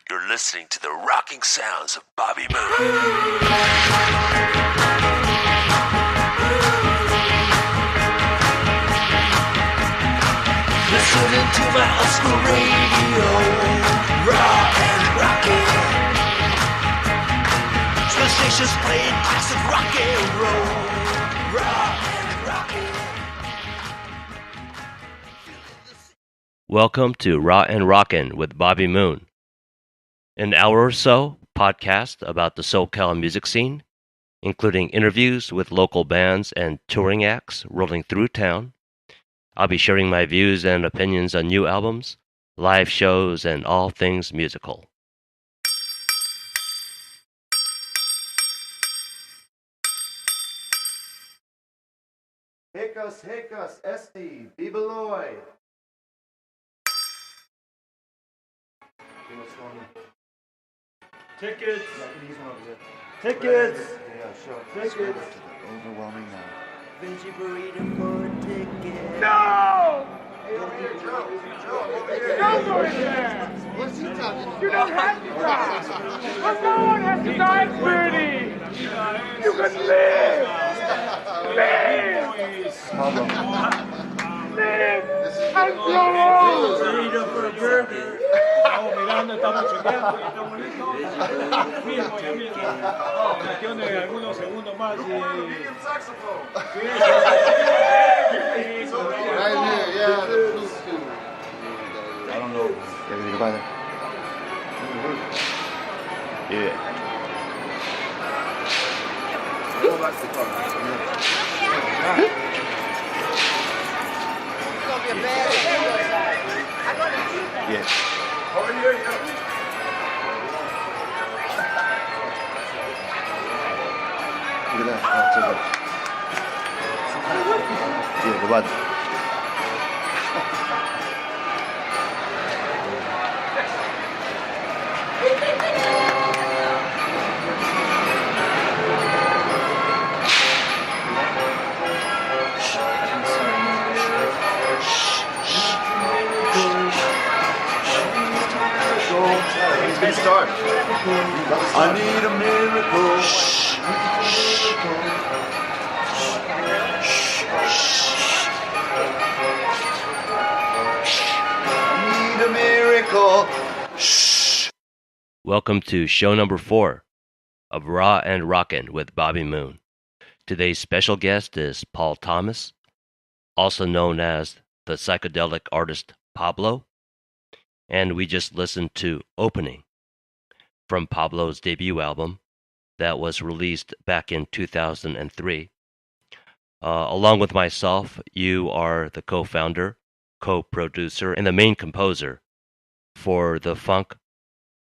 You're listening to the rocking sounds of Bobby Moon. Listening to my old school radio, Raw N Rawkin. The station's playing classic rock and roll, Raw N Rawkin. Welcome to Raw N Rawkin with Bobby Moon. An hour or so podcast about the SoCal music scene, including interviews with local bands and touring acts rolling through town. I'll be sharing my views and opinions on new albums, live shows, and all things musical. Hiccups, Esti, Bebeloy. What's going on? Tickets! Yeah, I can use one over here. Tickets! Yeah, sure. Tickets! To the overwhelming now. Veggie burrito for a ticket. No! Hey, over here, Joe. Joe, over here. Don't go in there! What's he talking about? You don't have to die! But no one has to die, Bertie! You can live! Live! Pablo. Live! And grow old! Burrito for a burger. Estamos mirando, estamos chequeando, está bonito. Firmo y amigo. Cuestión de algunos segundos más y... Right here, yeah, the flute too. I don't know. Yeah, we need to buy that. Yeah. Go back to the car. Yeah. Over here, yeah. Look at that. Oh, so good. Yeah, go back. It's a good start. I need a miracle. I need a miracle. Welcome to show number 4 of Raw N Rawkin with Bobby Moon. Today's special guest is Paul Thomas, also known as the psychedelic artist Pablo, and we just listened to Opening from Pablo's debut album that was released back in 2003. Along with myself, you are the co-founder, co-producer, and the main composer for the funk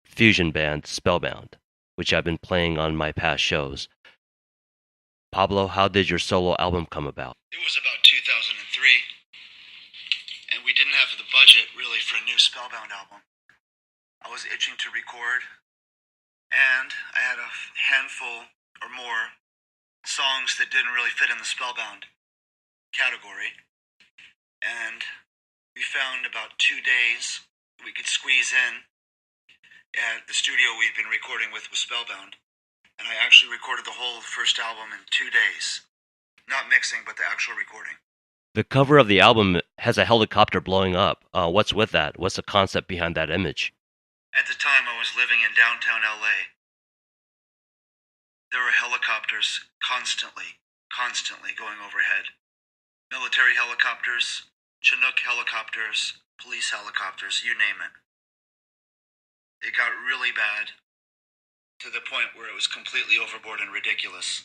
fusion band Spellbound, which I've been playing on my past shows. Pablo, how did your solo album come about? It was about 2003, and we didn't have the budget really for a new Spellbound album. I was itching to record, and I had a handful or more songs that didn't really fit in the Spellbound category, and we found about 2 days we could squeeze in at the studio we'd been recording with Spellbound, and I actually recorded the whole first album in 2 days. Not mixing, but the actual recording. The cover of the album has a helicopter blowing up. What's with that? What's the concept behind that image? At the time, I was living in downtown LA. There were helicopters constantly going overhead. Military helicopters, Chinook helicopters, police helicopters, you name it. It got really bad to the point where it was completely overboard and ridiculous.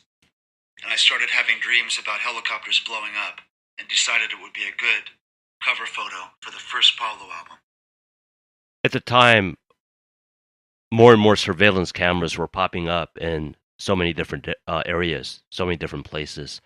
And I started having dreams about helicopters blowing up and decided it would be a good cover photo for the first Pablo album. At the time, more and more surveillance cameras were popping up in so many different areas, so many different places.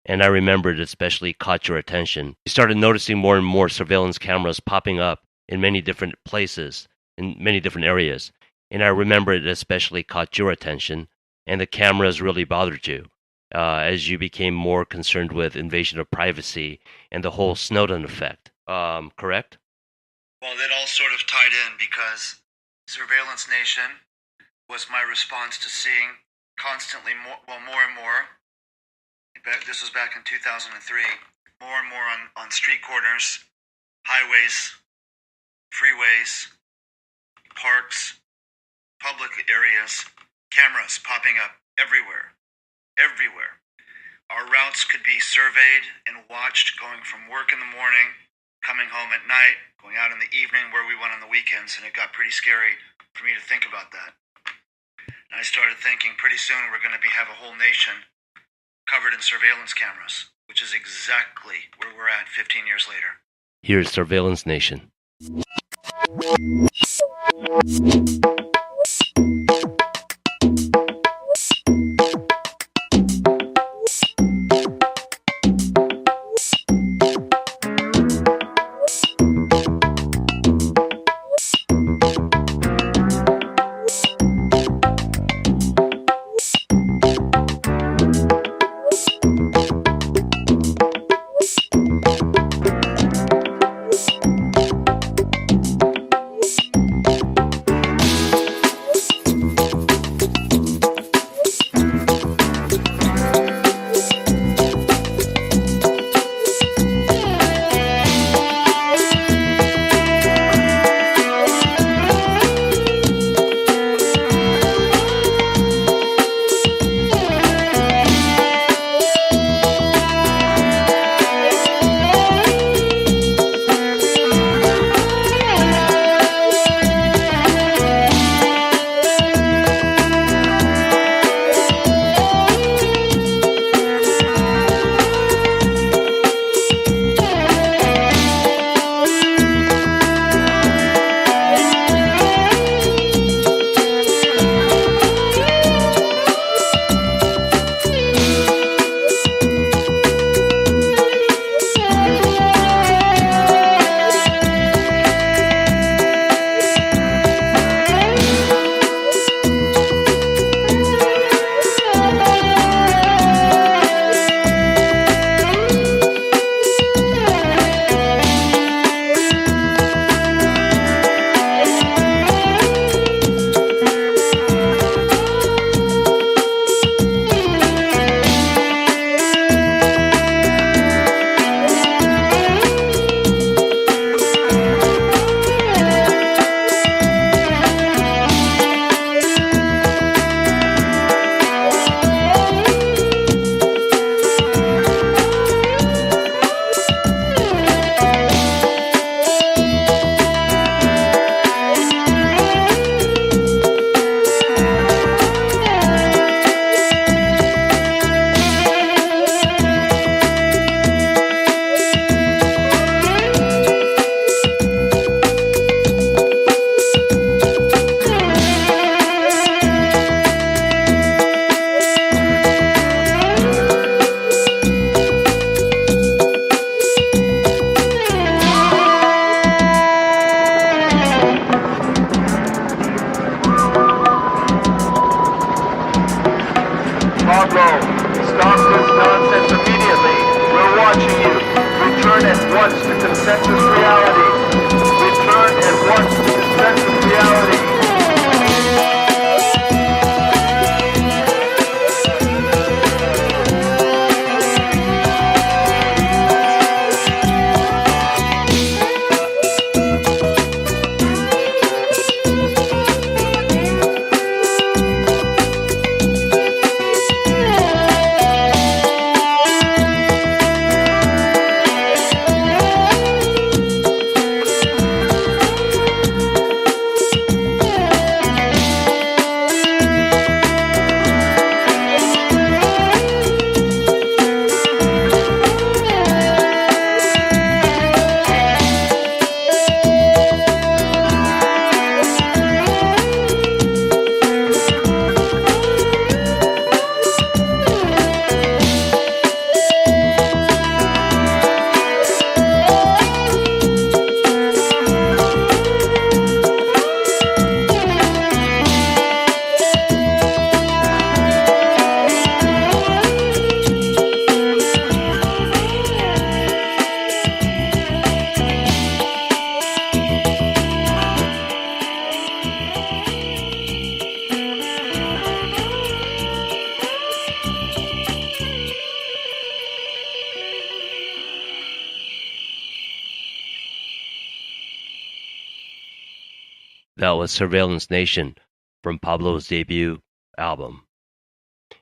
And I remember it especially caught your attention. You started noticing more and more surveillance cameras popping up in many different places, in many different areas. And I remember it especially caught your attention, and the cameras really bothered you as you became more concerned with invasion of privacy and the whole Snowden effect. Correct? Well, that all sort of tied in because Surveillance Nation was my response to seeing constantly more and more. This was back in 2003. More and more on street corners, highways, freeways, parks, public areas, cameras popping up everywhere. Our routes could be surveyed and watched going from work in the morning, coming home at night, going out in the evening where we went on the weekends, and it got pretty scary for me to think about that. And I started thinking pretty soon we're going to have a whole nation covered in surveillance cameras, which is exactly where we're at 15 years later. Here's Surveillance Nation. Pablo, stop this nonsense immediately. We're watching you. Return at once to consensus reality. Return at once to consensus reality. That was Surveillance Nation from Pablo's debut album.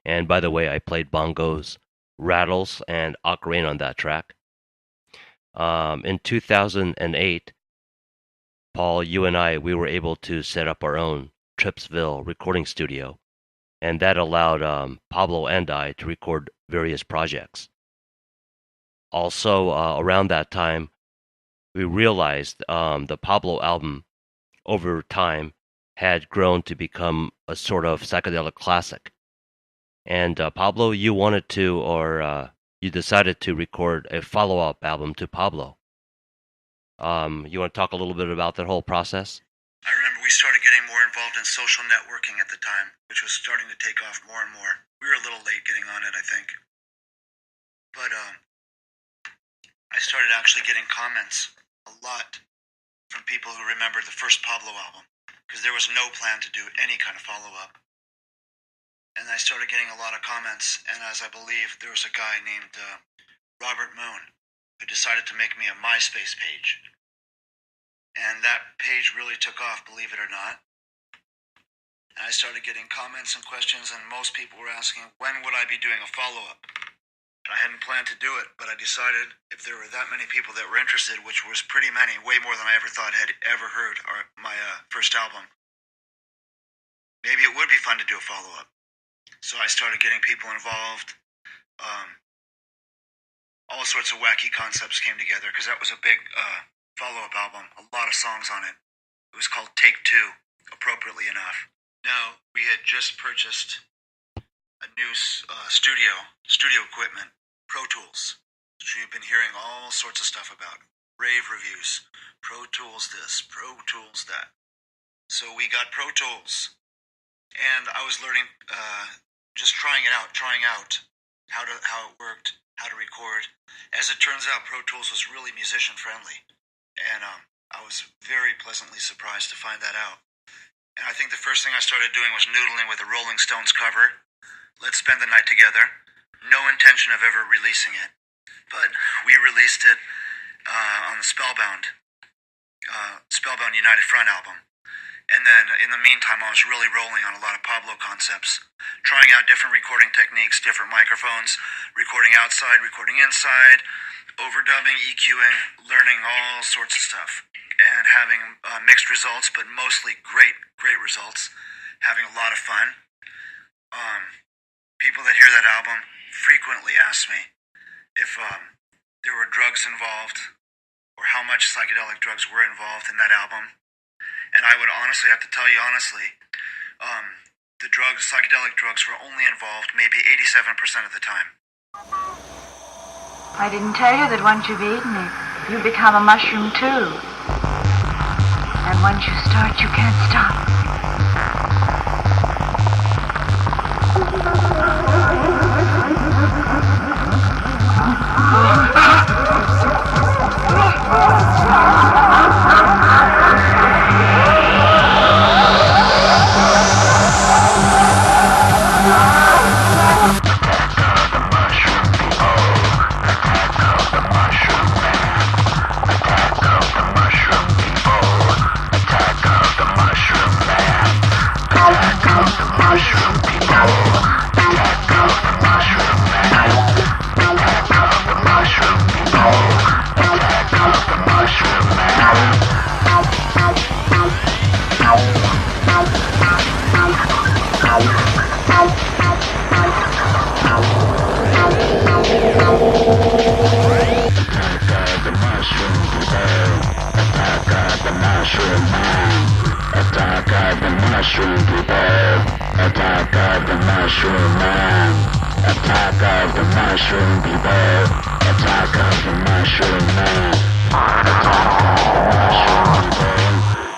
And by the way, I played bongos, rattles, and ocarina on that track. In 2008, Paul, you and I, we were able to set up our own Tripsville recording studio, and that allowed Pablo and I to record various projects. Also, around that time, we realized the Pablo album, over time, had grown to become a sort of psychedelic classic. And Pablo, you wanted to, or you decided to record a follow-up album to Pablo. You want to talk a little bit about that whole process? I remember we started getting more involved in social networking at the time, which was starting to take off more and more. We were a little late getting on it, I think. But I started actually getting comments a lot from people who remembered the first Pablo album, because there was no plan to do any kind of follow-up. And I started getting a lot of comments, and as I believe, there was a guy named Robert Moon who decided to make me a MySpace page. And that page really took off, believe it or not. And I started getting comments and questions, and most people were asking, when would I be doing a follow-up? I hadn't planned to do it, but I decided if there were that many people that were interested, which was pretty many, way more than I ever thought had ever heard my first album, maybe it would be fun to do a follow-up. So I started getting people involved. All sorts of wacky concepts came together, because that was a big follow-up album, a lot of songs on it. It was called Take Two, appropriately enough. Now, we had just purchased a new studio equipment, Pro Tools, which we've been hearing all sorts of stuff about. Rave reviews, Pro Tools this, Pro Tools that. So we got Pro Tools, and I was learning, just trying out how it worked, how to record. As it turns out, Pro Tools was really musician friendly, and I was very pleasantly surprised to find that out. And I think the first thing I started doing was noodling with a Rolling Stones cover, Let's Spend the Night Together. No intention of ever releasing it, but we released it on the Spellbound United Front album. And then in the meantime, I was really rolling on a lot of Pablo concepts, trying out different recording techniques, different microphones, recording outside, recording inside, overdubbing, EQing, learning all sorts of stuff, and having mixed results, but mostly great results, having a lot of fun. People that hear that album frequently ask me if there were drugs involved, or how much psychedelic drugs were involved in that album. And I would honestly have to tell you honestly, the psychedelic drugs were only involved maybe 87% of the time. I didn't tell you that once you've eaten it, you become a mushroom too. And once you start, you can't stop.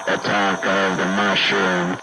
Attack of the mushroom.